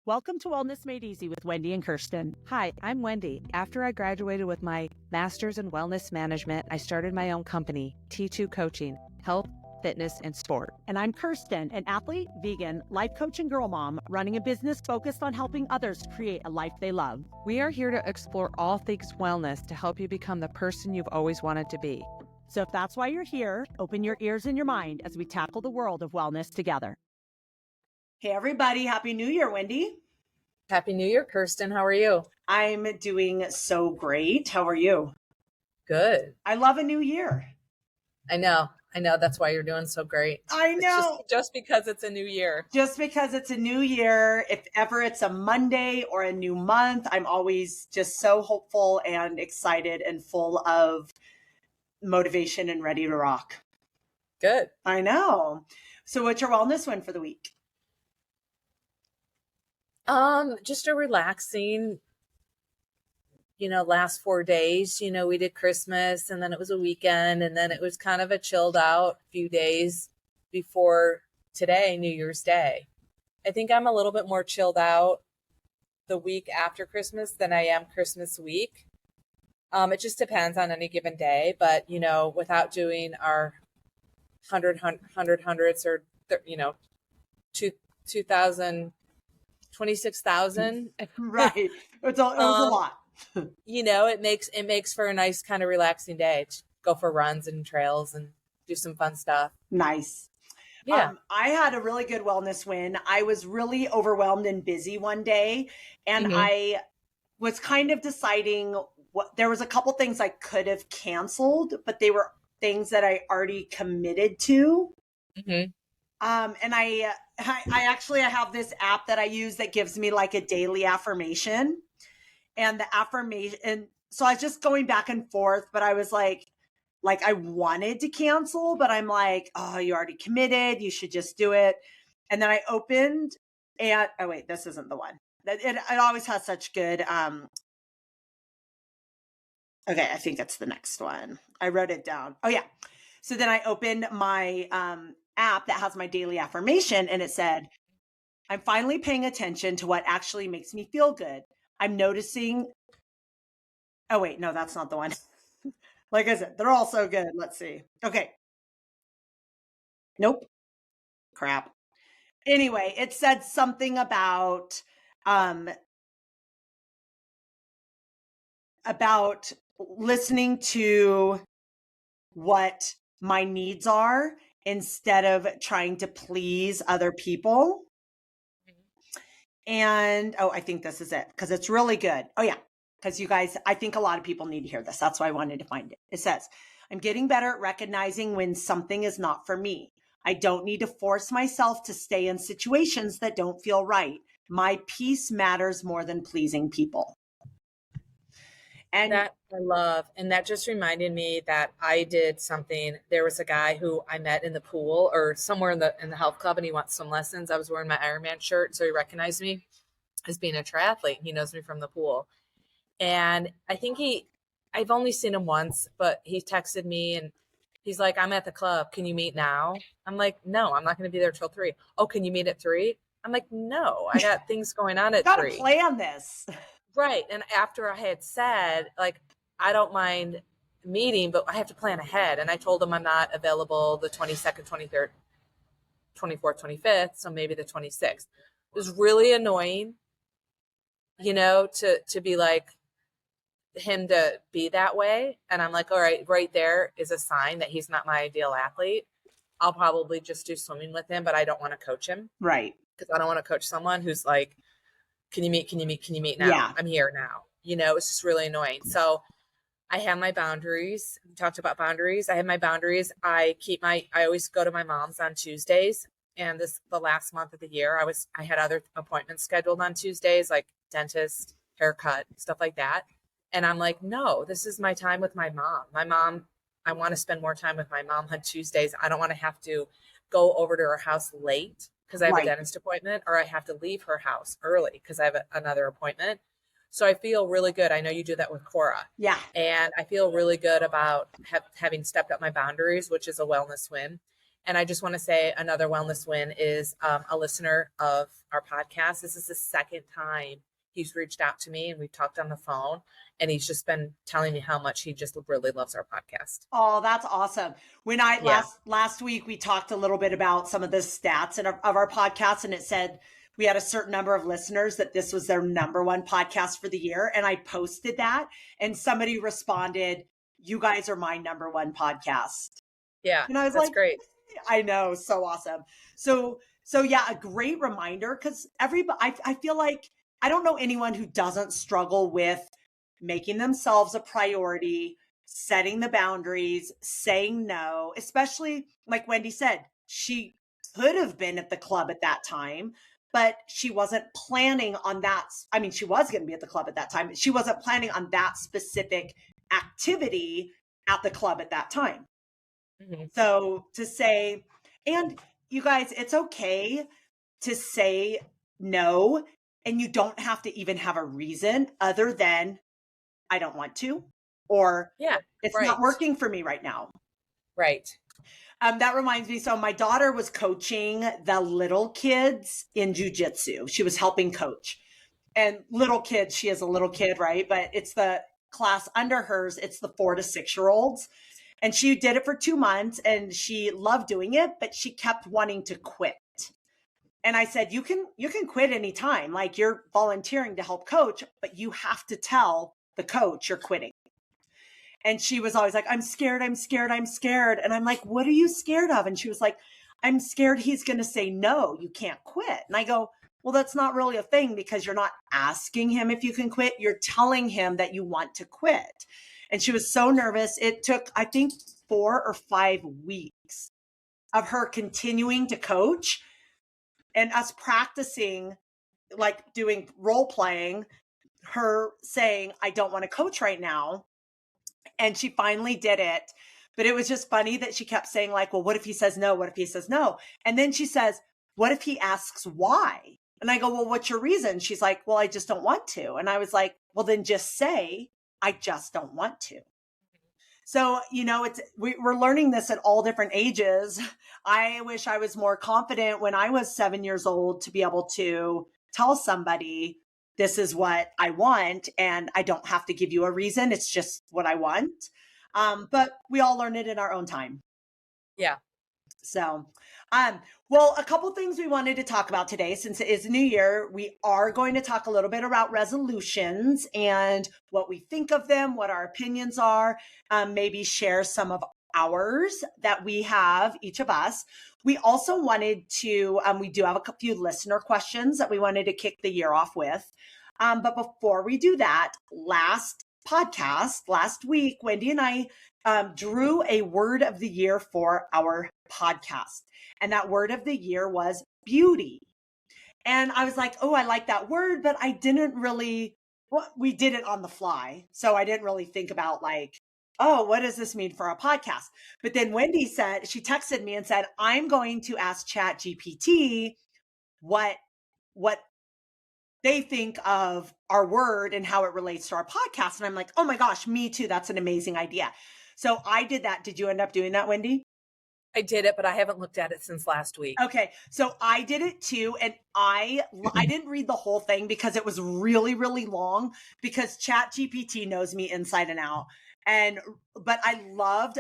Welcome to Wellness Made Easy with Wendy and Kirsten. Hi, I'm Wendy. After I graduated with my master's in wellness management, I started my own company, T2 Coaching, Health, Fitness, and Sport. And I'm Kirsten, an athlete, vegan, life coach, and girl mom, running a business focused on helping others create a life they love. We are here to explore all things wellness to help you become the person you've always wanted to be. So if that's why you're here, open your ears and your mind as we tackle the world of wellness together. Hey, everybody. Happy New Year, Wendy. Happy New Year, Kirsten. How are you? I'm doing so great. How are you? Good. I love a new year. I know. That's why you're doing so great. I know. Just because it's a new year. Just because it's a new year. If ever it's a Monday or a new month, I'm always just so hopeful and excited and full of motivation and ready to rock. Good. I know. So what's your wellness win for the week? Just a relaxing, last 4 days, we did Christmas and then it was a weekend and then it was kind of a chilled out few days before today, New Year's Day. I think I'm a little bit more chilled out the week after Christmas than I am Christmas week. It just depends on any given day, but, without doing our hundreds or, 2,000, 26,000. Right. It was a lot. It makes for a nice kind of relaxing day to go for runs and trails and do some fun stuff. Nice. Yeah. I had a really good wellness win. I was really overwhelmed and busy one day, and I was kind of deciding there was a couple things I could have canceled, but they were things that I already committed to. And I have this app that I use that gives me like a daily affirmation, and the affirmation. And so I was just going back and forth, but I was like I wanted to cancel, but I'm like, oh, you already committed. You should just do it. And then I opened and, oh wait, this isn't the one. It always has such good, okay, I think it's the next one. I wrote it down. Oh yeah. So then I opened my, app that has my daily affirmation, and it said, I'm finally paying attention to what actually makes me feel good. I'm noticing. Oh wait, no, that's not the one. Like I said, they're all so good. Let's see. Okay. Nope. Crap. Anyway, it said something about listening to what my needs are instead of trying to please other people. And, I think this is it because it's really good. Oh yeah. Because you guys, I think a lot of people need to hear this. That's why I wanted to find it. It says, I'm getting better at recognizing when something is not for me. I don't need to force myself to stay in situations that don't feel right. My peace matters more than pleasing people. And that I love. And that just reminded me that I did something. There was a guy who I met in the pool or somewhere in the health club, and he wants some lessons. I was wearing my Ironman shirt, so he recognized me as being a triathlete. He knows me from the pool. And I think I've only seen him once, but he texted me and he's like, I'm at the club. Can you meet now? I'm like, no, I'm not going to be there till 3. Oh, can you meet at 3? I'm like, no, I got things going on at 3. Gotta plan this. Right. And after I had said, like, I don't mind meeting, but I have to plan ahead. And I told him I'm not available the 22nd, 23rd, 24th, 25th. So maybe the 26th. It was really annoying, to be like, him to be that way. And I'm like, all right there is a sign that he's not my ideal athlete. I'll probably just do swimming with him, but I don't want to coach him. Right. Because I don't want to coach someone who's like, can you meet now? Yeah. I'm here now. It's just really annoying. So I have my boundaries. We talked about boundaries. I have my boundaries. I always go to my mom's on Tuesdays. And the last month of the year, I had other appointments scheduled on Tuesdays, like dentist, haircut, stuff like that. And I'm like, no, this is my time with my mom. I want to spend more time with my mom on Tuesdays. I don't want to have to go over to her house late because I have a dentist appointment, or I have to leave her house early because I have another appointment. So I feel really good. I know you do that with Cora. Yeah. And I feel really good about having stepped up my boundaries, which is a wellness win. And I just want to say another wellness win is a listener of our podcast. This is the second time he's reached out to me and we've talked on the phone, and he's just been telling me how much he just really loves our podcast. Oh, that's awesome. When last week, we talked a little bit about some of the stats of our podcast, and it said we had a certain number of listeners that this was their number one podcast for the year. And I posted that and somebody responded, "You guys are my number one podcast." Yeah. And I was like, great. I know. So awesome. So yeah, a great reminder, because I feel like I don't know anyone who doesn't struggle with making themselves a priority, setting the boundaries, saying no, especially like Wendy said, she could have been at the club at that time, but she wasn't planning on that. I mean, she was going to be at the club at that time, but she wasn't planning on that specific activity at the club at that time. Mm-hmm. So to say, and you guys, it's okay to say no, and you don't have to even have a reason other than I don't want to, or it's not working for me right now. Right. That reminds me. So my daughter was coaching the little kids in jujitsu. She was helping coach, and little kids, she is a little kid, right? But it's the class under hers. It's the 4 to 6 year olds. And she did it for 2 months and she loved doing it, but she kept wanting to quit. And I said, you can quit anytime. Like, you're volunteering to help coach, but you have to tell the coach you're quitting. And she was always like, I'm scared. And I'm like, what are you scared of? And she was like, I'm scared he's going to say, no, you can't quit. And I go, well, that's not really a thing, because you're not asking him if you can quit. You're telling him that you want to quit. And she was so nervous. It took, I think, 4 or 5 weeks of her continuing to coach and us practicing, like doing role playing, her saying, I don't want to coach right now. And she finally did it. But it was just funny that she kept saying, like, well, what if he says no? What if he says no? And then she says, what if he asks why? And I go, well, what's your reason? She's like, well, I just don't want to. And I was like, well, then just say, I just don't want to. So, we're learning this at all different ages. I wish I was more confident when I was 7 years old to be able to tell somebody, this is what I want, and I don't have to give you a reason. It's just what I want. But we all learn it in our own time. Yeah. So, well, a couple things we wanted to talk about today, since it is a new year. We are going to talk a little bit about resolutions and what we think of them, what our opinions are, maybe share some of ours that we have, each of us. We also wanted to, we do have a few listener questions that we wanted to kick the year off with. But before we do that, last week, Wendy and I drew a word of the year for our podcast. And that word of the year was beauty. And I was like, oh, I like that word, but I didn't really, we did it on the fly. So I didn't really think about like, oh, what does this mean for our podcast? But then Wendy said, she texted me and said, I'm going to ask ChatGPT what they think of our word and how it relates to our podcast. And I'm like, oh my gosh, me too. That's an amazing idea. So I did that. Did you end up doing that, Wendy? I did it, but I haven't looked at it since last week. Okay. So I did it too. And I didn't read the whole thing because it was really, really long, because ChatGPT knows me inside and out. But I loved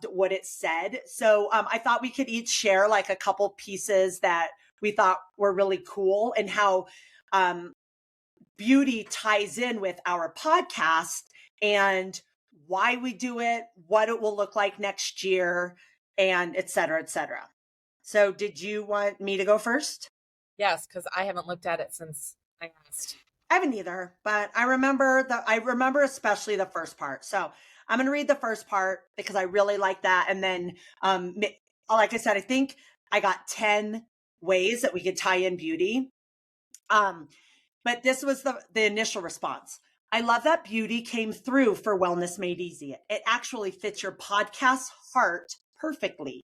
what it said. So I thought we could each share like a couple pieces that we thought were really cool, and how beauty ties in with our podcast and why we do it, what it will look like next year, and et cetera, et cetera. So did you want me to go first? Yes, because I haven't looked at it since I asked. I haven't either, but I remember especially the first part. So I'm going to read the first part because I really like that. And then, like I said, I think I got 10 ways that we could tie in beauty. But this was the initial response. I love that beauty came through for Wellness Made Easy. It actually fits your podcast heart perfectly,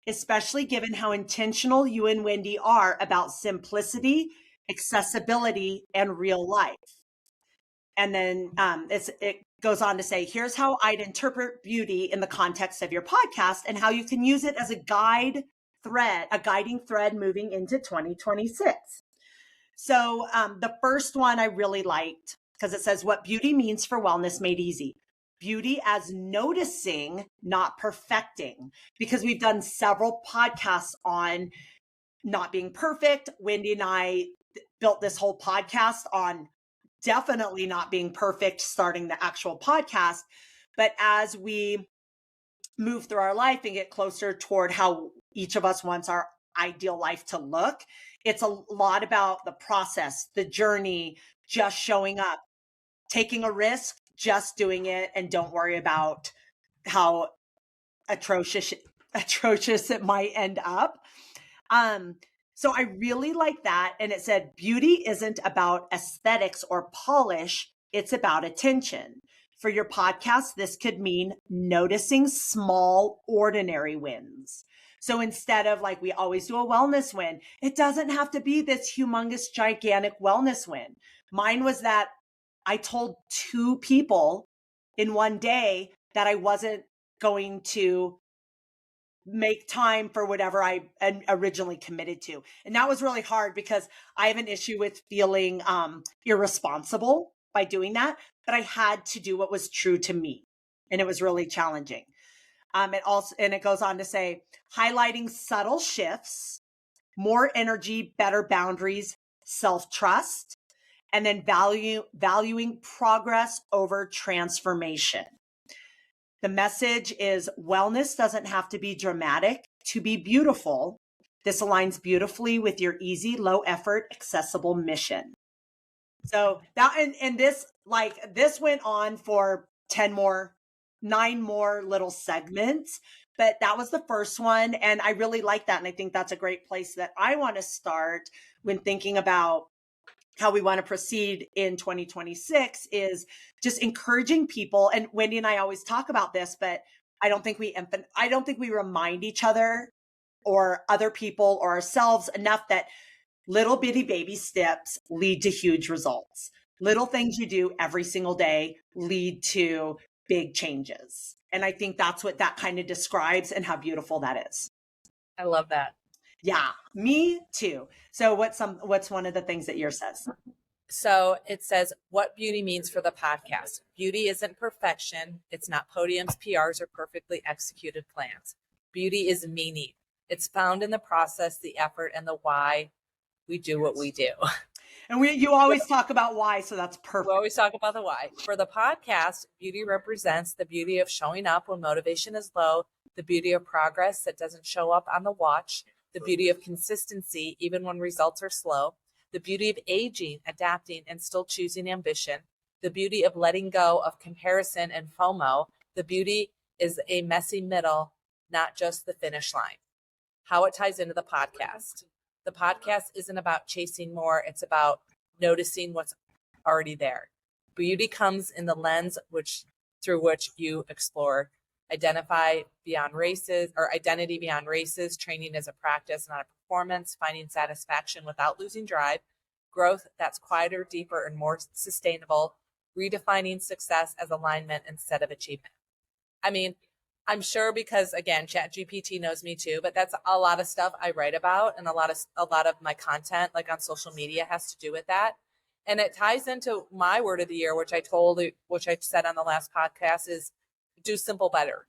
especially given how intentional you and Wendy are about simplicity, accessibility, and real life. And then it goes on to say, here's how I'd interpret beauty in the context of your podcast and how you can use it as a guide guiding thread moving into 2026. So the first one I really liked because it says what beauty means for wellness made easy. Beauty as noticing, not perfecting, because we've done several podcasts on not being perfect. Wendy and I built this whole podcast on definitely not being perfect, starting the actual podcast. But as we move through our life and get closer toward how each of us wants our ideal life to look, it's a lot about the process, the journey, just showing up, taking a risk, just doing it, and don't worry about how atrocious it might end up. So I really like that. And it said, beauty isn't about aesthetics or polish. It's about attention. For your podcast, this could mean noticing small, ordinary wins. So instead of like we always do a wellness win, it doesn't have to be this humongous, gigantic wellness win. Mine was that I told 2 people in one day that I wasn't going to make time for whatever I originally committed to. And that was really hard because I have an issue with feeling irresponsible by doing that, but I had to do what was true to me. And it was really challenging. It goes on to say, highlighting subtle shifts, more energy, better boundaries, self-trust, and then valuing progress over transformation. The message is wellness doesn't have to be dramatic to be beautiful. This aligns beautifully with your easy, low effort, accessible mission. So that, and this went on for 9 more little segments, but that was the first one. And I really like that. And I think that's a great place that I want to start when thinking about how we want to proceed in 2026 is just encouraging people. And Wendy and I always talk about this, but I don't think we remind each other or other people or ourselves enough that little bitty baby steps lead to huge results. Little things you do every single day lead to big changes. And I think that's what that kind of describes and how beautiful that is. I love that. Yeah, me too. So what's one of the things that yours says? So it says what beauty means for the podcast. Beauty isn't perfection. It's not podiums, PRs, or perfectly executed plans. Beauty is meaning. It's found in the process, the effort, and the why we do what we do. And you always talk about why, so that's perfect. We always talk about the why. For the podcast, beauty represents the beauty of showing up when motivation is low, the beauty of progress that doesn't show up on the watch, the beauty of consistency, even when results are slow, the beauty of aging, adapting, and still choosing ambition, the beauty of letting go of comparison and FOMO. The beauty is a messy middle, not just the finish line. How it ties into the podcast. The podcast isn't about chasing more. It's about noticing what's already there. Beauty comes in the lens through which you explore identity beyond races, training as a practice, not a performance, finding satisfaction without losing drive, growth that's quieter, deeper, and more sustainable, redefining success as alignment instead of achievement. I mean, I'm sure because again, ChatGPT knows me too, but that's a lot of stuff I write about, and a lot of my content, like on social media, has to do with that. And it ties into my word of the year, which I said on the last podcast, is do simple better.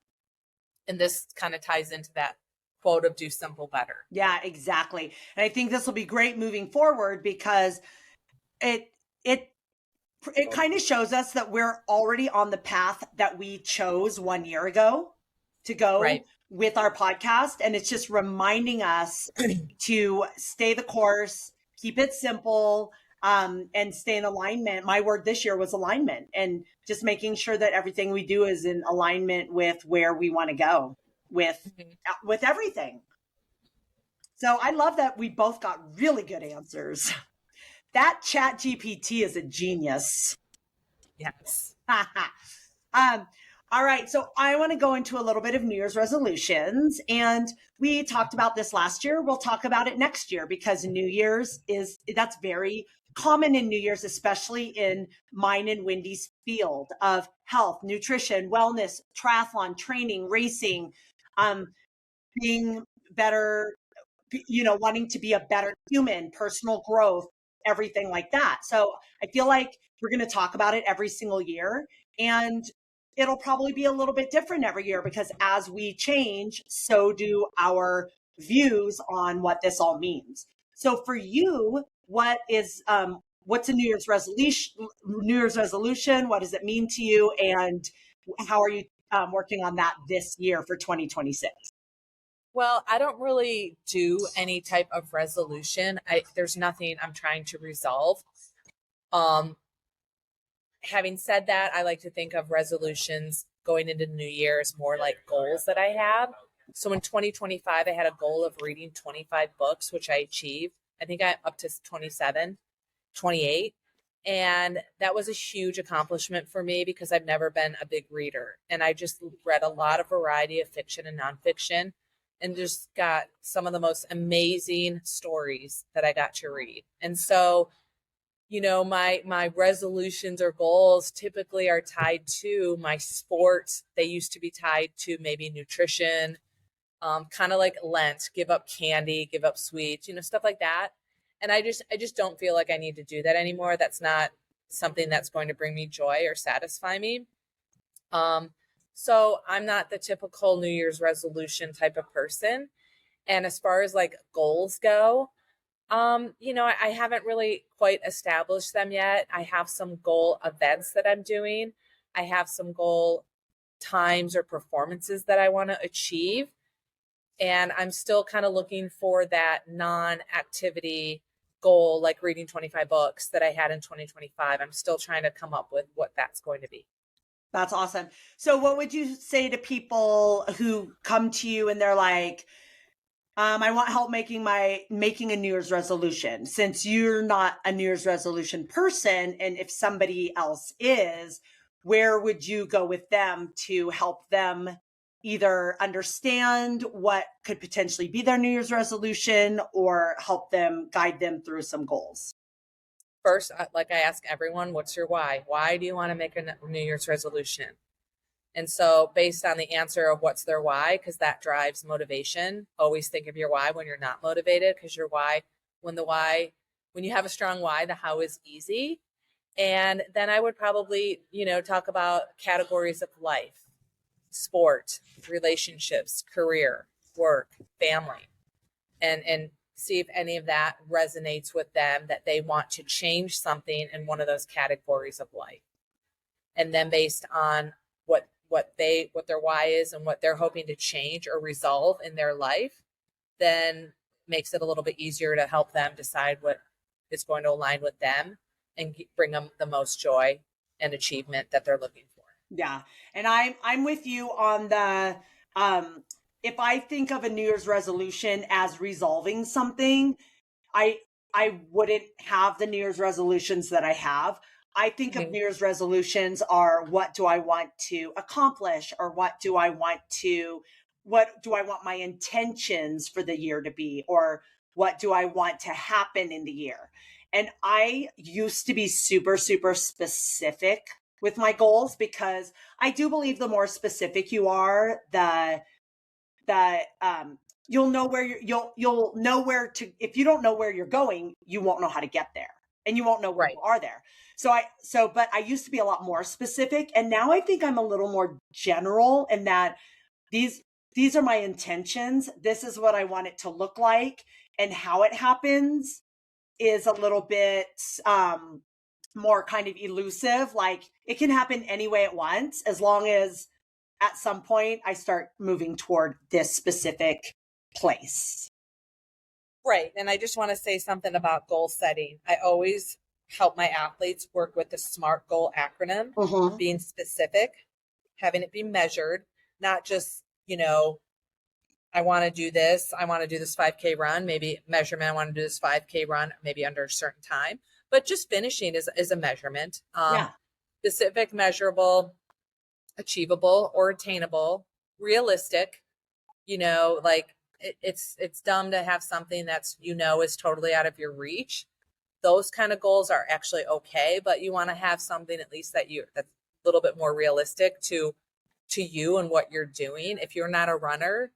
And this kind of ties into that quote of do simple better. Yeah, exactly. And I think this will be great moving forward because it kind of shows us that we're already on the path that we chose 1 year ago to go with our podcast. And it's just reminding us to stay the course, keep it simple, and stay in alignment. My word this year was alignment, and just making sure that everything we do is in alignment with where we want to go with everything. So I love that we both got really good answers. That ChatGPT is a genius. Yes. All right. So I want to go into a little bit of New Year's resolutions. And we talked about this last year. We'll talk about it next year because New Year's that's very common in New Year's, especially in mine and Wendy's field of health, nutrition, wellness, triathlon, training, racing, being better wanting to be a better human, personal growth, everything like that. So I feel like we're going to talk about it every single year, and it'll probably be a little bit different every year, because as we change, so do our views on what this all means. So for you, what's a New Year's resolution? What does it mean to you? And how are you working on that this year for 2026? Well, I don't really do any type of resolution. There's nothing I'm trying to resolve. Having said that, I like to think of resolutions going into New Year as more like goals that I have. So in 2025, I had a goal of reading 25 books, which I achieved. I think I'm up to 27, 28. And that was a huge accomplishment for me because I've never been a big reader. And I just read a lot of variety of fiction and nonfiction, and just got some of the most amazing stories that I got to read. And so, my resolutions or goals typically are tied to my sports. They used to be tied to maybe nutrition, kind of like Lent, give up candy, give up sweets, stuff like that. And I just don't feel like I need to do that anymore. That's not something that's going to bring me joy or satisfy me. So I'm not the typical New Year's resolution type of person. And as far as like goals go, I haven't really quite established them yet. I have some goal events that I'm doing. I have some goal times or performances that I want to achieve. And I'm still kind of looking for that non-activity goal, like reading 25 books that I had in 2025. I'm still trying to come up with what that's going to be. That's awesome. So what would you say to people who come to you and they're like, I want help making a New Year's resolution, since you're not a New Year's resolution person? And if somebody else is, where would you go with them to help them either understand what could potentially be their New Year's resolution, or help them guide them through some goals? First, like I ask everyone, what's your why? Why do you want to make a New Year's resolution? And so based on the answer of what's their why, because that drives motivation, always think of your why when you're not motivated, because your why, when you have a strong why, the how is easy. And then I would probably, talk about categories of life, sport, relationships, career, work, family, and see if any of that resonates with them, that they want to change something in one of those categories of life. And then based on what their why is and what they're hoping to change or resolve in their life, then makes it a little bit easier to help them decide what is going to align with them and bring them the most joy and achievement that they're looking for. Yeah. And I'm with you on the, if I think of a New Year's resolution as resolving something, I wouldn't have the New Year's resolutions that I have. I think of New Year's resolutions are, what do I want to accomplish, or what do I want my intentions for the year to be, or what do I want to happen in the year? And I used to be super, super specific with my goals, because I do believe the more specific you are, you'll know where you'll know where to. If you don't know where you're going, you won't know how to get there, and you won't know where you are there. But I used to be a lot more specific, and now I think I'm a little more general, in that these are my intentions. This is what I want it to look like, and how it happens is a little bit more kind of elusive. Like, it can happen any way it wants, as long as at some point I start moving toward this specific place. Right. And I just want to say something about goal setting. I always help my athletes work with the SMART goal acronym, being specific, having it be measured, not just, I want to do this. I want to do this 5K run, maybe measurement. I want to do this 5K run, maybe under a certain time, but just finishing is a measurement. Specific, measurable, achievable or attainable, realistic, like it's dumb to have something that's, is totally out of your reach. Those kind of goals are actually okay, but you want to have something at least that's a little bit more realistic to you and what you're doing. If you're not a runner,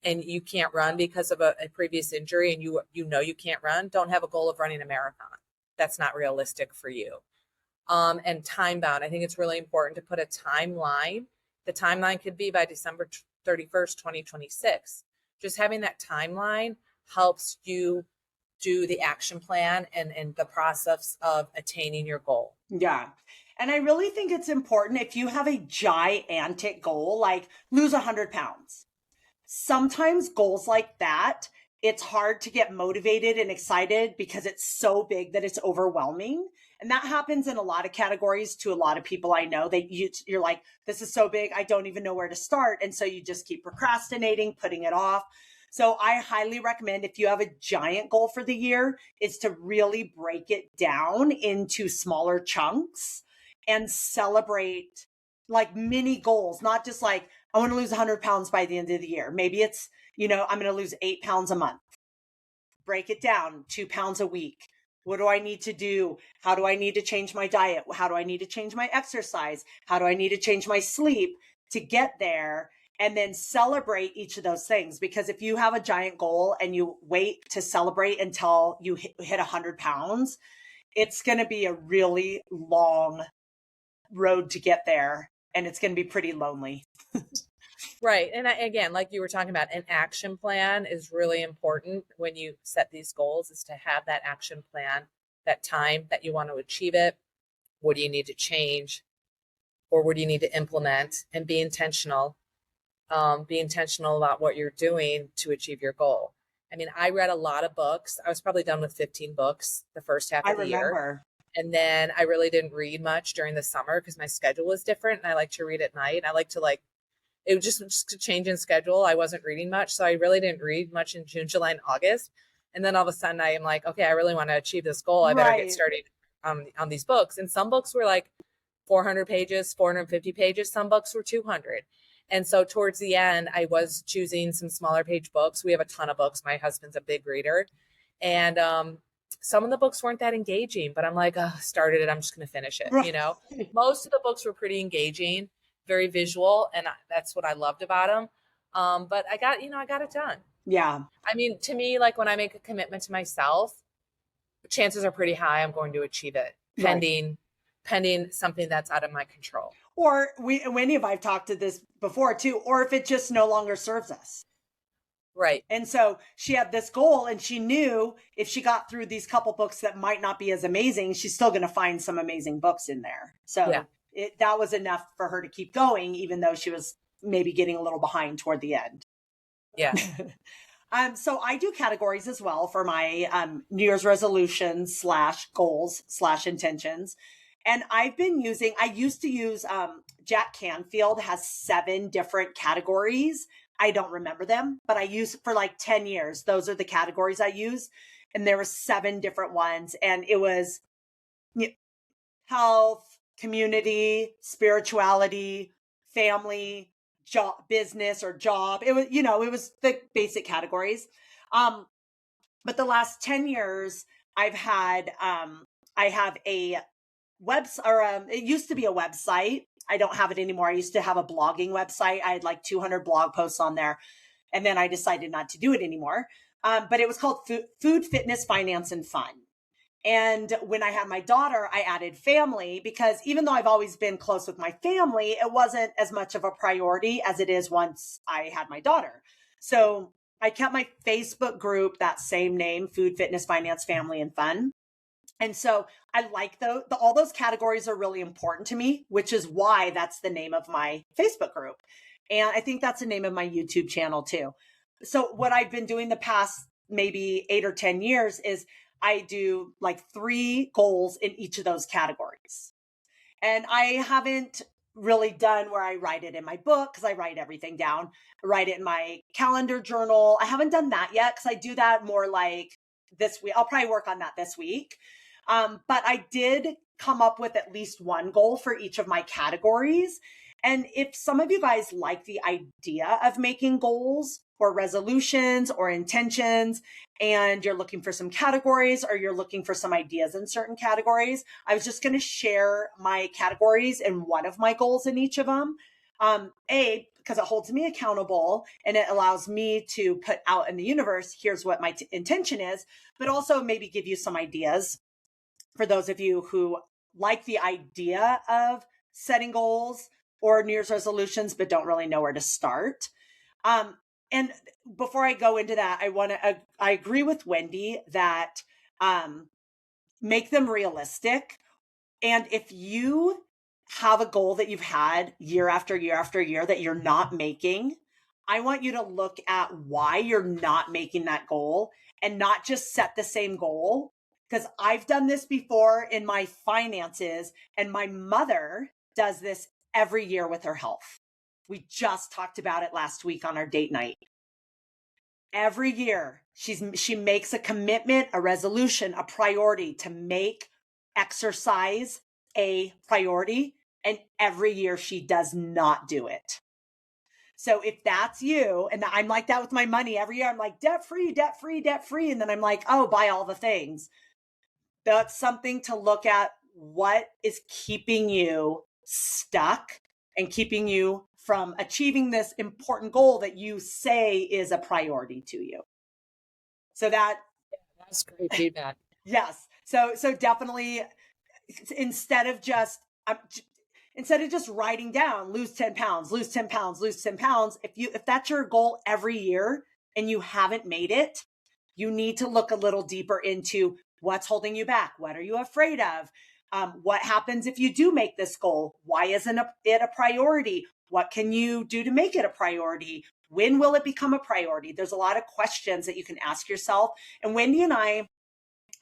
and you can't run because of a previous injury, and you can't run, don't have a goal of running a marathon. That's not realistic for you. And time bound. I think it's really important to put a timeline. The timeline could be by December 31st, 2026. Just having that timeline helps you do the action plan and the process of attaining your goal. Yeah. And I really think it's important if you have a gigantic goal, like lose 100 pounds. Sometimes goals like that, it's hard to get motivated and excited because it's so big that it's overwhelming. And that happens in a lot of categories to a lot of people I know. You're like, this is so big, I don't even know where to start. And so you just keep procrastinating, putting it off. So I highly recommend, if you have a giant goal for the year, is to really break it down into smaller chunks and celebrate like mini goals, not just like, I want to lose 100 pounds by the end of the year. Maybe it's, I'm going to lose 8 pounds a month. Break it down, 2 pounds a week. What do I need to do? How do I need to change my diet? How do I need to change my exercise? How do I need to change my sleep to get there? And then celebrate each of those things. Because if you have a giant goal and you wait to celebrate until you hit 100 pounds, it's going to be a really long road to get there. And it's going to be pretty lonely. Right. And again, like you were talking about, an action plan is really important when you set these goals, is to have that action plan, that time that you want to achieve it. What do you need to change, or what do you need to implement, and be intentional. Be intentional about what you're doing to achieve your goal. I mean, I read a lot of books. I was probably done with 15 books the first half of the year. And then I really didn't read much during the summer because my schedule was different. And I like to read at night. I like to it was just a change in schedule. I wasn't reading much. So I really didn't read much in June, July, and August. And then all of a sudden I am like, okay, I really want to achieve this goal. I better get started on these books. And some books were like 400 pages, 450 pages. Some books were 200. And so towards the end, I was choosing some smaller page books. We have a ton of books. My husband's a big reader. And some of the books weren't that engaging, but I'm like, started it, I'm just going to finish it. Right. Most of the books were pretty engaging, very visual. And that's what I loved about them. But I got it done. Yeah. I mean, to me, like when I make a commitment to myself, chances are pretty high I'm going to achieve it, pending something that's out of my control. Or Wendy and I've talked to this before too, or if it just no longer serves us. Right. And so she had this goal, and she knew if she got through these couple books that might not be as amazing, she's still going to find some amazing books in there. So that was enough for her to keep going, even though she was maybe getting a little behind toward the end. Yeah. So I do categories as well for my New Year's resolutions / goals / intentions. And I used to use, Jack Canfield has 7 different categories. I don't remember them, but I used for like 10 years. Those are the categories I use. And there were 7 different ones. And it was health, community, spirituality, family, job, business or job. It was, it was the basic categories. But the last 10 years I've had, I have a it used to be a website. I don't have it anymore. I used to have a blogging website. I had like 200 blog posts on there. And then I decided not to do it anymore. But it was called Food, Fitness, Finance, and Fun. And when I had my daughter, I added family, because even though I've always been close with my family, it wasn't as much of a priority as it is once I had my daughter. So I kept my Facebook group that same name, Food, Fitness, Finance, Family, and Fun. And so I like all those categories are really important to me, which is why that's the name of my Facebook group. And I think that's the name of my YouTube channel too. So what I've been doing the past maybe 8 or 10 years is I do like 3 goals in each of those categories. And I haven't really done where I write it in my book, because I write everything down. I write it in my calendar journal. I haven't done that yet, because I do that more like this week. I'll probably work on that this week. But I did come up with at least one goal for each of my categories. And if some of you guys like the idea of making goals or resolutions or intentions, and you're looking for some categories, or you're looking for some ideas in certain categories, I was just going to share my categories and one of my goals in each of them. Because because it holds me accountable and it allows me to put out in the universe, here's what my intention is, but also maybe give you some ideas for those of you who like the idea of setting goals or New Year's resolutions, but don't really know where to start. And before I go into that, I agree with Wendy that make them realistic. And if you have a goal that you've had year after year after year that you're not making, I want you to look at why you're not making that goal and not just set the same goal. Because I've done this before in my finances, and my mother does this every year with her health. We just talked about it last week on our date night. Every year, she makes a commitment, a resolution, a priority to make exercise a priority. And every year she does not do it. So if that's you, and I'm like that with my money every year, I'm like debt free, debt free, debt free. And then I'm like, oh, buy all the things. That's something to look at. What is keeping you stuck and keeping you from achieving this important goal that you say is a priority to you? So that's great feedback. Yes. So definitely, instead of just writing down, lose 10 pounds, lose 10 pounds, lose 10 pounds. If that's your goal every year and you haven't made it, you need to look a little deeper into what's holding you back. What are you afraid of? What happens if you do make this goal? Why isn't it a priority? What can you do to make it a priority? When will it become a priority? There's a lot of questions that you can ask yourself. And Wendy and I,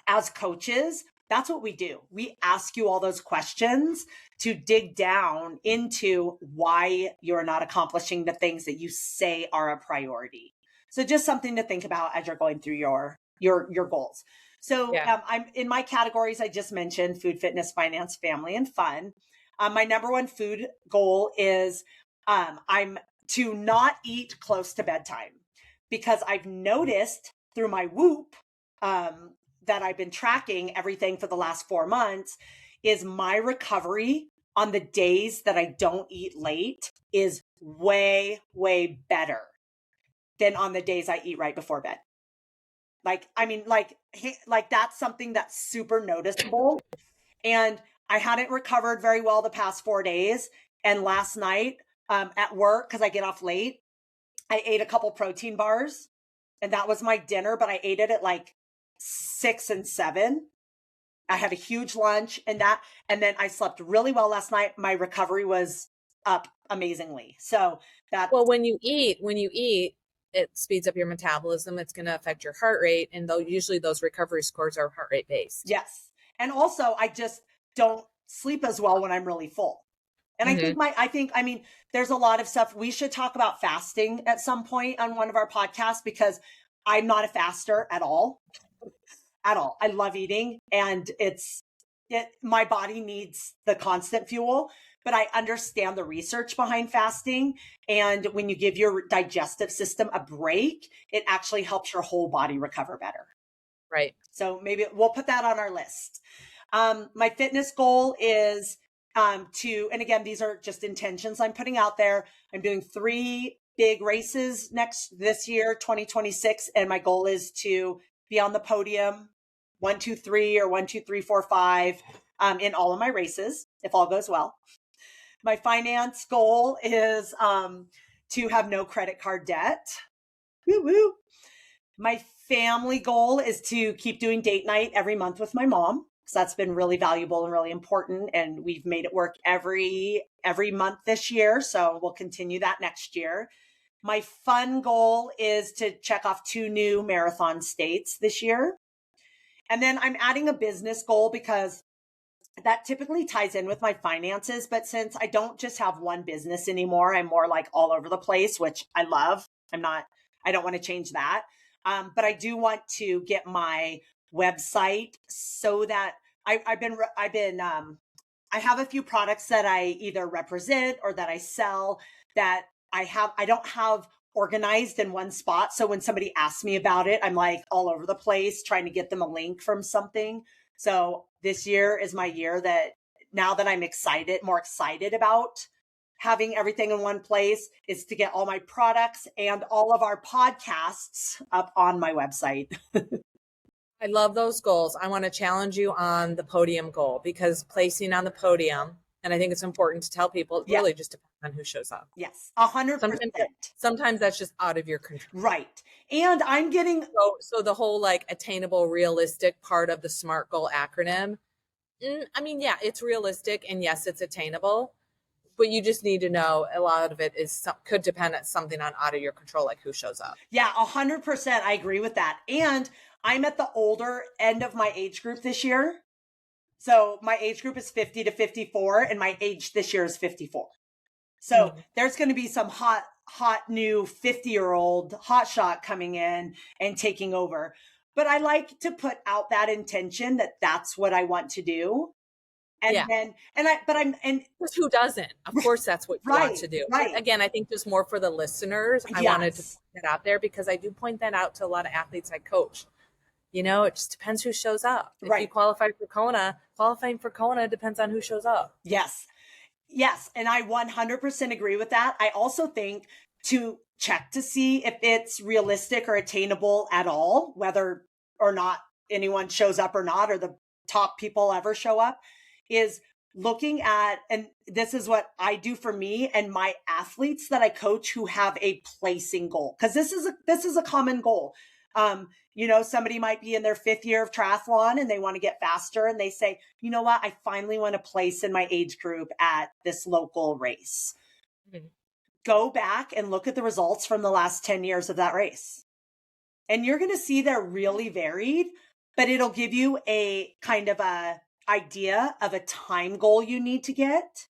as coaches, that's what we do. We ask you all those questions to dig down into why you're not accomplishing the things that you say are a priority. So just something to think about as you're going through your goals. So I'm in my categories I just mentioned: food, fitness, finance, family, and fun. My number one food goal is I'm to not eat close to bedtime, because I've noticed through my Whoop that I've been tracking everything for the last 4 months, is my recovery on the days that I don't eat late is way, way better than on the days I eat right before bed. Like that's something that's super noticeable. And I hadn't recovered very well the past 4 days. And last night at work, because I get off late, I ate a couple protein bars, and that was my dinner, but I ate it at like 6 and 7. I had a huge lunch and then I slept really well last night. My recovery was up amazingly. So when you eat, it speeds up your metabolism. It's going to affect your heart rate. And usually those recovery scores are heart rate based. Yes. And also I just don't sleep as well when I'm really full. And I think, there's a lot of stuff. We should talk about fasting at some point on one of our podcasts, because I'm not a faster at all. At all. I love eating, and my body needs the constant fuel, but I understand the research behind fasting. And when you give your digestive system a break, it actually helps your whole body recover better. Right. So maybe we'll put that on our list. My fitness goal is and again, these are just intentions I'm putting out there. I'm doing 3 big races this year, 2026. And my goal is to be on the podium 1, 2, 3, or 1, 2, 3, 4, 5 in all of my races, if all goes well. My finance goal is to have no credit card debt. Woo woo. My family goal is to keep doing date night every month with my mom, because that's been really valuable and really important. And we've made it work every month this year. So we'll continue that next year. My fun goal is to check off 2 new marathon states this year. And then I'm adding a business goal, because that typically ties in with my finances. But since I don't just have one business anymore, I'm more like all over the place, which I love. I don't want to change that. But I do want to get my website so that I have a few products that I either represent or that I sell that I don't have organized in one spot. So when somebody asks me about it, I'm like all over the place trying to get them a link from something. So this year is my year that, now that I'm more excited about having everything in one place is to get all my products and all of our podcasts up on my website. I love those goals. I want to challenge you on the podium goal, because placing on the podium, and I think it's important to tell people, it really just depends on who shows up. Yes, 100%. Sometimes that's just out of your control. Right. And I'm getting... So the whole like attainable, realistic part of the SMART goal acronym, I mean, yeah, it's realistic, and yes, it's attainable, but you just need to know a lot of it could depend on something out of your control, like who shows up. Yeah, 100%. I agree with that. And I'm at the older end of my age group this year. So my age group is 50 to 54, and my age this year is 54. So there's going to be some hot new 50-year-old hotshot coming in and taking over. But I like to put out that intention that that's what I want to do. And then, who doesn't? Of course, that's what you want to do. Right. Again, I think just more for the listeners, I wanted to put that out there, because I do point that out to a lot of athletes I coach. You know, it just depends who shows up. If you qualify for Kona, qualifying for Kona depends on who shows up. Yes. And I 100% agree with that. I also think to check to see if it's realistic or attainable at all, whether or not anyone shows up or not, or the top people ever show up, is looking at, and this is what I do for me and my athletes that I coach who have a placing goal. Cause this is a common goal. You know, somebody might be in their 5th year of triathlon and they want to get faster, and they say, you know what, I finally want to place in my age group at this local race. Go back and look at the results from the last 10 years of that race. And you're going to see they're really varied, but it'll give you a kind of a idea of a time goal you need to get.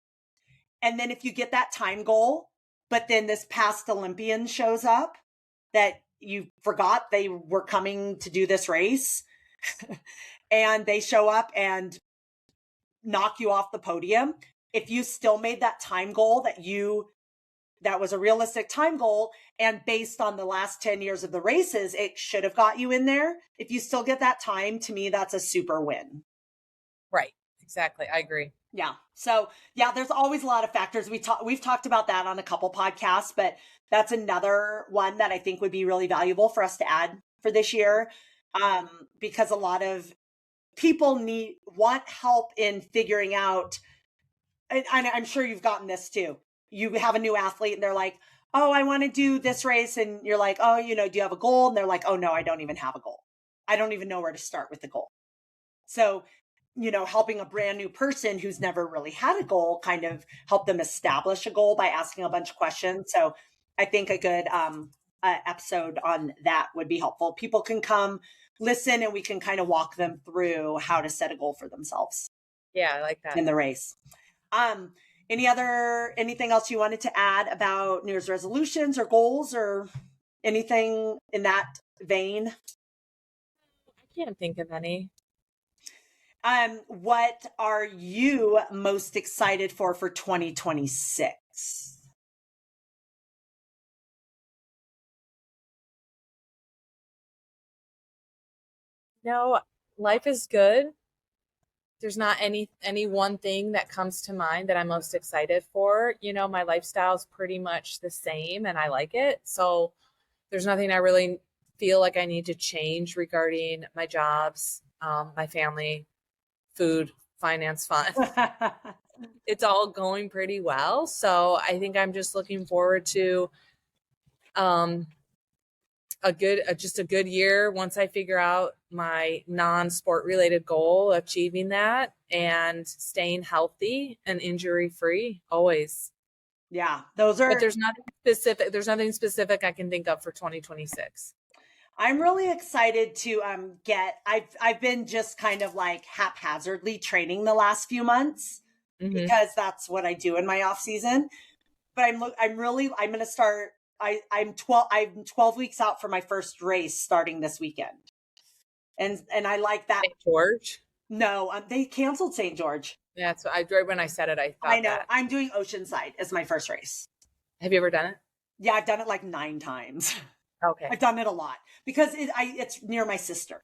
And then if you get that time goal, but then this past Olympian shows up that you forgot they were coming to do this race and they show up and knock you off the podium. If you still made that time goal that was a realistic time goal, and based on the last 10 years of the races, it should have got you in there. If you still get that time, to me, that's a super win. Right. Exactly. I agree. Yeah. So there's always a lot of factors. We've talked about that on a couple podcasts, but that's another one that I think would be really valuable for us to add for this year. Because a lot of people want help in figuring out, and I'm sure you've gotten this too. You have a new athlete and they're like, oh, I want to do this race. And you're like, oh, do you have a goal? And they're like, oh no, I don't even have a goal. I don't even know where to start with the goal. So, helping a brand new person who's never really had a goal, kind of help them establish a goal by asking a bunch of questions. So I think a good episode on that would be helpful. People can come listen and we can kind of walk them through how to set a goal for themselves. Yeah, I like that. In the race. Anything else you wanted to add about New Year's resolutions or goals or anything in that vein? I can't think of any. What are you most excited for 2026? No, life is good. There's not any one thing that comes to mind that I'm most excited for. My lifestyle is pretty much the same and I like it. So there's nothing I really feel like I need to change regarding my jobs, my family, food, finance, fun. It's all going pretty well. So I think I'm just looking forward to a good year once I figure out my non-sport related goal, achieving that and staying healthy and injury free always. Yeah, but there's nothing specific I can think of for 2026. I'm really excited to I've been just kind of like haphazardly training the last few months because that's what I do in my off season. But I'm going to start. I'm 12 weeks out for my first race starting this weekend. And I like that. St. George? No, they canceled St. George. Yeah, so when I said it, I thought I know. That. I'm doing Oceanside as my first race. Have you ever done it? Yeah, I've done it like 9 times. Okay. I've done it a lot because it's near my sister.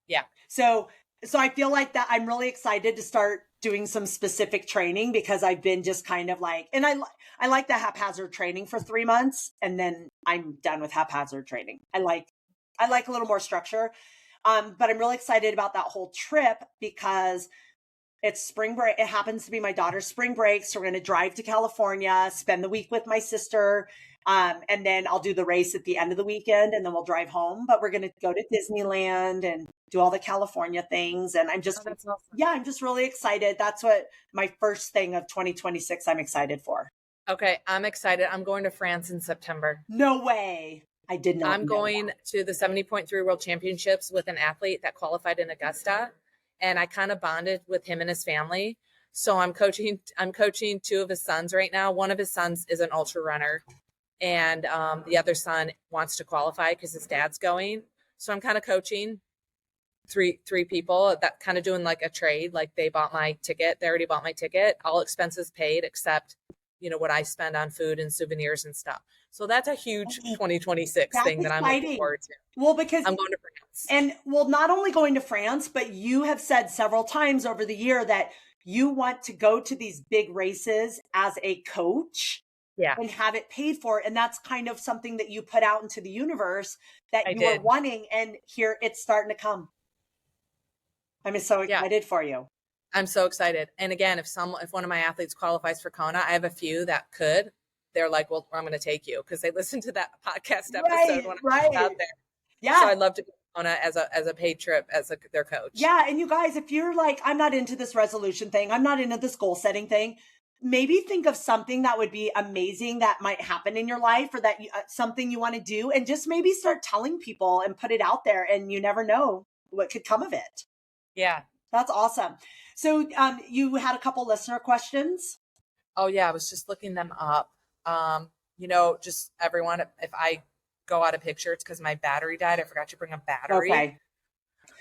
Yeah. So I feel like that I'm really excited to start doing some specific training because I've been just kind of like, and I like the haphazard training for 3 months and then I'm done with haphazard training. I like a little more structure. But I'm really excited about that whole trip because it's spring break. It happens to be my daughter's spring break. So we're going to drive to California, spend the week with my sister. And then I'll do the race at the end of the weekend and then we'll drive home, but we're going to go to Disneyland and do all the California things. And I'm just, that's awesome. Yeah, I'm just really excited. That's what my first thing of 2026 I'm excited for. Okay. I'm excited. I'm going to France in September. No way. I did not. I'm going to the 70.3 World Championships with an athlete that qualified in Augusta. And I kind of bonded with him and his family. So I'm coaching 2 of his sons right now. One of his sons is an ultra runner. And the other son wants to qualify because his dad's going. So I'm kind of coaching three people that kind of doing like a trade. Like they bought my ticket. They already bought my ticket. All expenses paid except, what I spend on food and souvenirs and stuff. So that's a huge 2026 thing that I'm looking forward to. Well, because I'm going to France. And not only going to France, but you have said several times over the year that you want to go to these big races as a coach. Yeah. And have it paid for. And that's kind of something that you put out into the universe that you were wanting. And here it's starting to come. I'm so excited for you. I'm so excited. And again, if one of my athletes qualifies for Kona, I have a few that could. They're like, well, I'm going to take you because they listened to that podcast episode when I was out there. Yeah. So I'd love to go to Kona as a paid trip as their coach. Yeah. And you guys, if you're like, I'm not into this resolution thing, I'm not into this goal setting thing, maybe think of something that would be amazing that might happen in your life or that something you want to do and just maybe start telling people and put it out there and you never know what could come of it. Yeah. That's awesome. So you had a couple listener questions. Oh yeah. I was just looking them up. Just everyone, if I go out of picture, it's because my battery died. I forgot to bring a battery.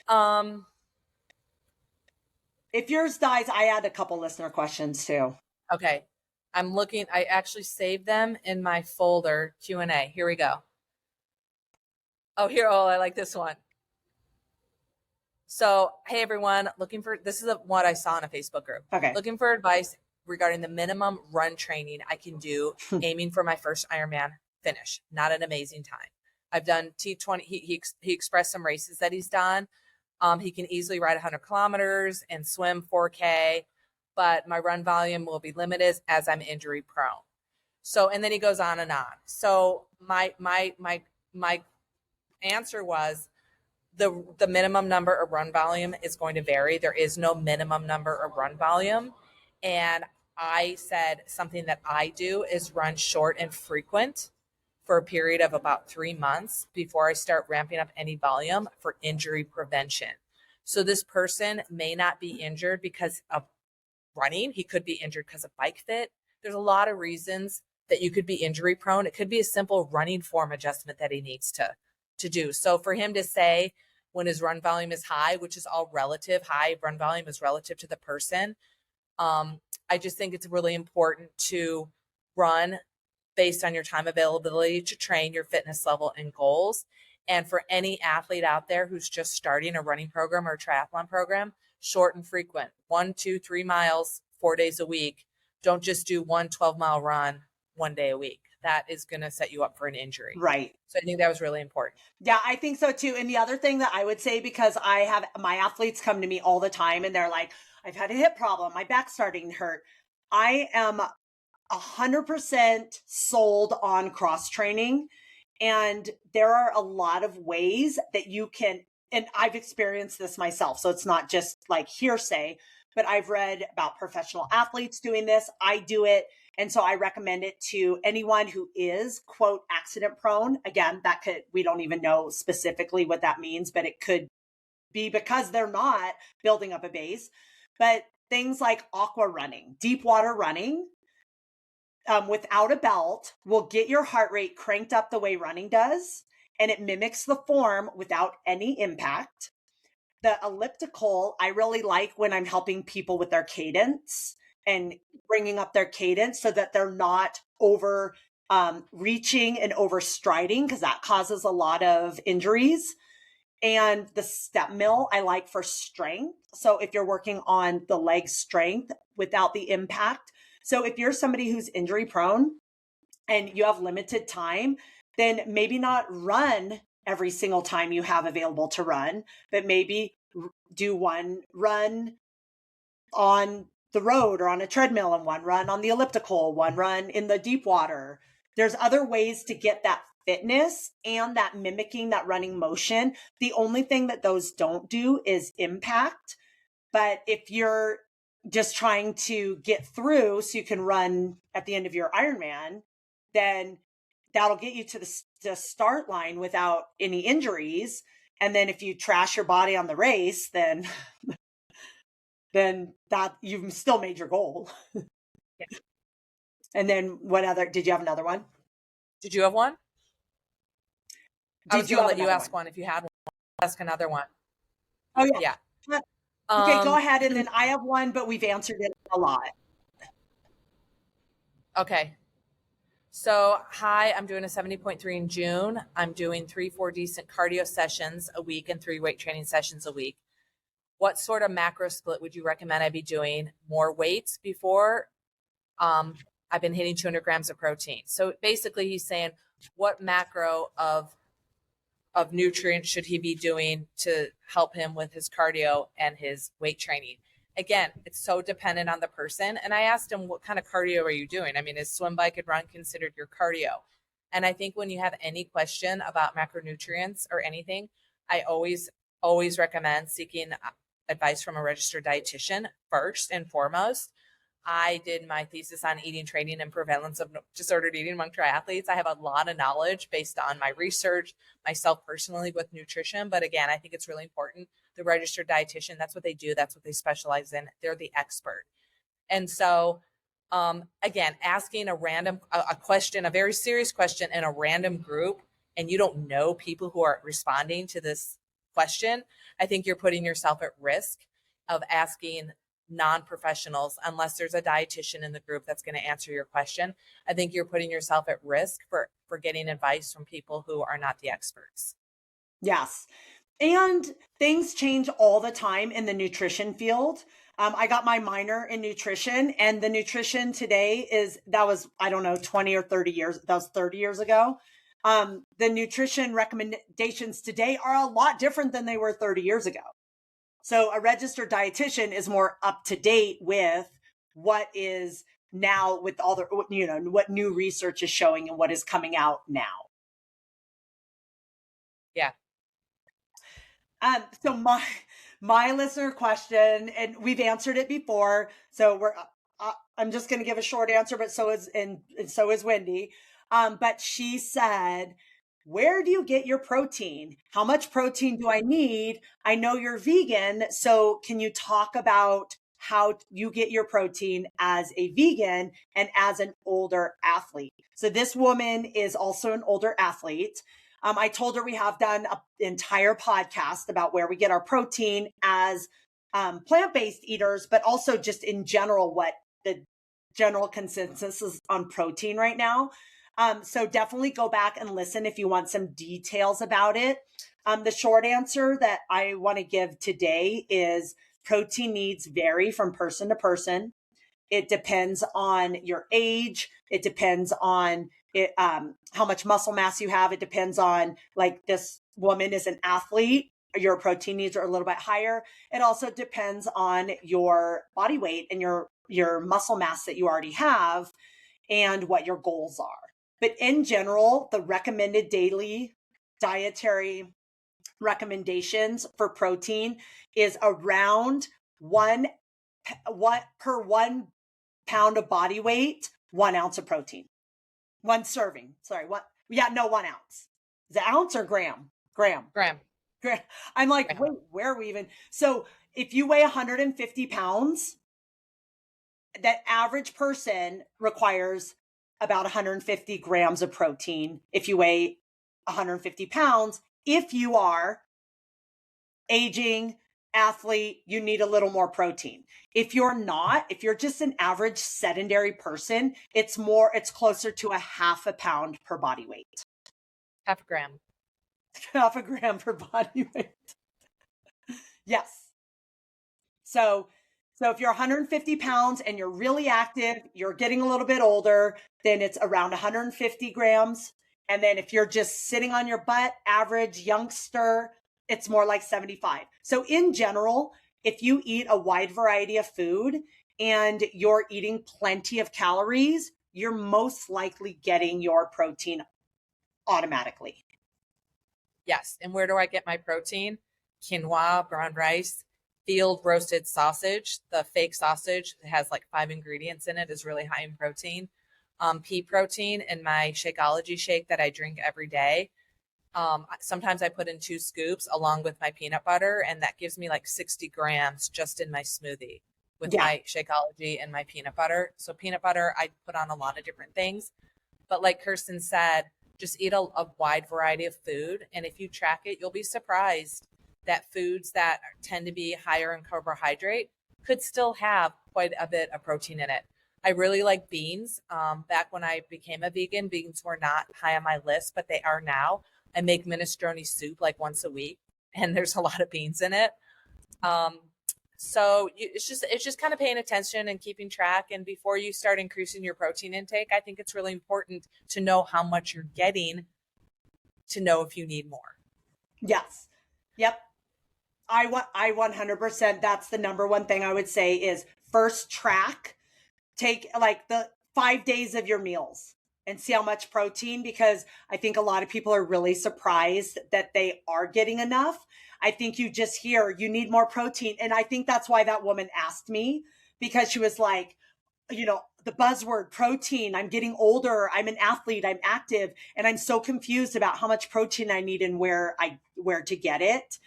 Okay. If yours dies, I had a couple listener questions too. Okay. I'm looking, I actually saved them in my folder Q&A. Here we go. I like this one. So, hey everyone, this is what I saw in a Facebook group. Okay. Looking for advice regarding the minimum run training I can do aiming for my first Ironman finish. Not an amazing time. I've done T20. He expressed some races that he's done. He can easily ride 100 kilometers and swim 4K. But my run volume will be limited as I'm injury prone. So, and then he goes on and on. So my answer was the minimum number of run volume is going to vary. There is no minimum number of run volume. And I said something that I do is run short and frequent for a period of about 3 months before I start ramping up any volume for injury prevention. So this person may not be injured because of running. He could be injured because of bike fit. There's a lot of reasons that you could be injury prone. It could be a simple running form adjustment that he needs to do. So for him to say when his run volume is high, which is all relative, high run volume is relative to the person. I just think it's really important to run based on your time availability to train your fitness level and goals. And for any athlete out there who's just starting a running program or a triathlon program, short and frequent, 1, 2, 3 miles, 4 days a week. Don't just do 1 12-mile run 1 day a week. That is going to set you up for an injury. Right. So I think that was really important. Yeah, I think so too. And the other thing that I would say, because I have my athletes come to me all the time and they're like, I've had a hip problem. My back's starting to hurt. I am 100% sold on cross training. And there are a lot of ways that you can, and I've experienced this myself. So it's not just like hearsay, but I've read about professional athletes doing this. I do it. And so I recommend it to anyone who is, quote, accident prone. Again, we don't even know specifically what that means, but it could be because they're not building up a base. But things like aqua running, deep water running, without a belt will get your heart rate cranked up the way running does. And it mimics the form without any impact. The elliptical, I really like when I'm helping people with their cadence and bringing up their cadence so that they're not over reaching and over striding, because that causes a lot of injuries. And the step mill I like for strength. So if you're working on the leg strength without the impact. So if you're somebody who's injury prone and you have limited time, then maybe not run every single time you have available to run, but maybe do one run on the road or on a treadmill and one run on the elliptical, one run in the deep water. There's other ways to get that fitness and that mimicking that running motion. The only thing that those don't do is impact. But if you're just trying to get through so you can run at the end of your Ironman, then that'll get you to the start line without any injuries. And then if you trash your body on the race, then that you've still made your goal. Yeah. And then did you have another one? Did you have one? I was going to let you ask one if you had one. Ask another one. Oh, yeah. Yeah. Okay, go ahead. And then I have one, but we've answered it a lot. Okay. So, hi, I'm doing a 70.3 in June. I'm doing 3-4 decent cardio sessions a week and 3 weight training sessions a week. What sort of macro split would you recommend I be doing? More weights before? I've been hitting 200 grams of protein. So basically he's saying, what macro of nutrients should he be doing to help him with his cardio and his weight training? Again, it's so dependent on the person. And I asked him, what kind of cardio are you doing? I mean, is swim, bike, and run considered your cardio? And I think when you have any question about macronutrients or anything, I always recommend seeking advice from a registered dietitian first and foremost. I did my thesis on eating, training, and prevalence of disordered eating among triathletes. I have a lot of knowledge based on my research, myself personally with nutrition. But again, I think it's really important. The registered dietitian, that's what they do. That's what they specialize in. They're the expert. And so, again, asking a question, a very serious question in a random group, and you don't know people who are responding to this question, I think you're putting yourself at risk of asking non-professionals, unless there's a dietitian in the group that's going to answer your question. I think you're putting yourself at risk for getting advice from people who are not the experts. Yes. And things change all the time in the nutrition field. I got my minor in nutrition, and the nutrition today that was, I don't know, 20 or 30 years. That was 30 years ago. The nutrition recommendations today are a lot different than they were 30 years ago. So a registered dietitian is more up to date with what is now with all the, what new research is showing and what is coming out now. Yeah. So my listener question, and we've answered it before, so I'm just going to give a short answer, but so is Wendy. But she said, where do you get your protein? How much protein do I need? I know you're vegan, so can you talk about how you get your protein as a vegan and as an older athlete? So this woman is also an older athlete. I told her we have done an entire podcast about where we get our protein as plant-based eaters, but also just in general, what the general consensus is on protein right now. So definitely go back and listen if you want some details about it. The short answer that I want to give today is protein needs vary from person to person. It depends on your age. It depends on how much muscle mass you have. It depends on, like, this woman is an athlete. Your protein needs are a little bit higher. It also depends on your body weight and your muscle mass that you already have and what your goals are. But in general, the recommended daily dietary recommendations for protein is around one per 1 pound of body weight, 1 ounce of protein. 1 serving. Sorry, 1 ounce. Is it ounce or gram? Gram. I'm like, wait, where are we even? So if you weigh 150 pounds, that average person requires about 150 grams of protein. If you weigh 150 pounds, if you are aging athlete, you need a little more protein. If you're not, if you're just an average sedentary person, it's closer to a half a pound per body weight. Half a gram. half a gram per body weight. Yes. So if you're 150 pounds and you're really active, you're getting a little bit older, then it's around 150 grams. And then if you're just sitting on your butt, average youngster, it's more like 75. So in general, if you eat a wide variety of food and you're eating plenty of calories, you're most likely getting your protein automatically. Yes. And where do I get my protein? Quinoa, brown rice, field roasted sausage. The fake sausage that has like 5 ingredients in it is really high in protein. Pea protein in my Shakeology shake that I drink every day. Sometimes I put in 2 scoops along with my peanut butter, and that gives me like 60 grams just in my smoothie with my Shakeology and my peanut butter. So peanut butter, I put on a lot of different things. But like Kirsten said, just eat a wide variety of food. And if you track it, you'll be surprised that foods that tend to be higher in carbohydrate could still have quite a bit of protein in it. I really like beans. Back when I became a vegan, beans were not high on my list, but they are now. I make minestrone soup like once a week, and there's a lot of beans in it. So it's just kind of paying attention and keeping track. And before you start increasing your protein intake, I think it's really important to know how much you're getting to know if you need more. Yes. Yep. I 100%. That's the number one thing I would say is first track, take like the 5 days of your meals and see how much protein, because I think a lot of people are really surprised that they are getting enough. I think you just hear you need more protein. And I think that's why that woman asked me, because she was like, the buzzword protein, I'm getting older, I'm an athlete, I'm active, and I'm so confused about how much protein I need and where to get it.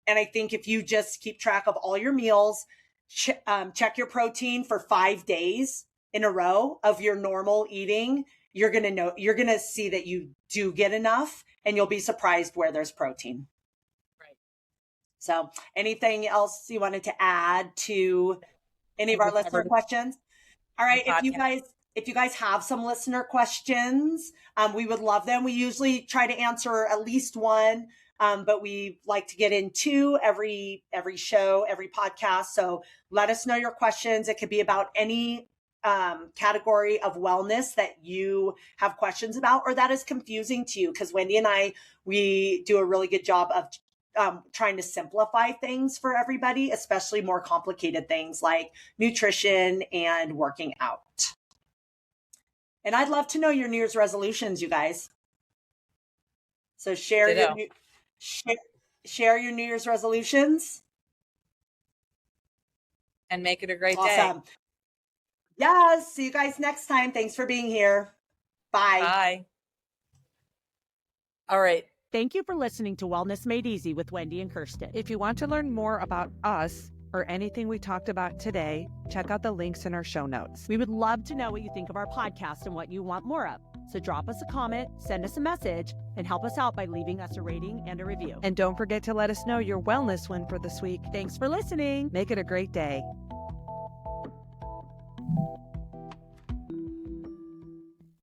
And I think if you just keep track of all your meals, check your protein for 5 days in a row of your normal eating, you're going to see that you do get enough, and you'll be surprised where there's protein. Right. So anything else you wanted to add to any of our listener questions? All right. If you guys have some listener questions, we would love them. We usually try to answer at least one, but we like to get in 2 every show, every podcast. So let us know your questions. It could be about any category of wellness that you have questions about or that is confusing to you, because Wendy and we do a really good job of trying to simplify things for everybody, especially more complicated things like nutrition and working out. And I'd love to know your New Year's resolutions, you guys. So share your New Year's resolutions. And make it a great day. Yes. See you guys next time. Thanks for being here. Bye. Bye. All right. Thank you for listening to Wellness Made Easy with Wendy and Kirsten. If you want to learn more about us or anything we talked about today, check out the links in our show notes. We would love to know what you think of our podcast and what you want more of. So drop us a comment, send us a message, and help us out by leaving us a rating and a review. And don't forget to let us know your wellness win for this week. Thanks for listening. Make it a great day.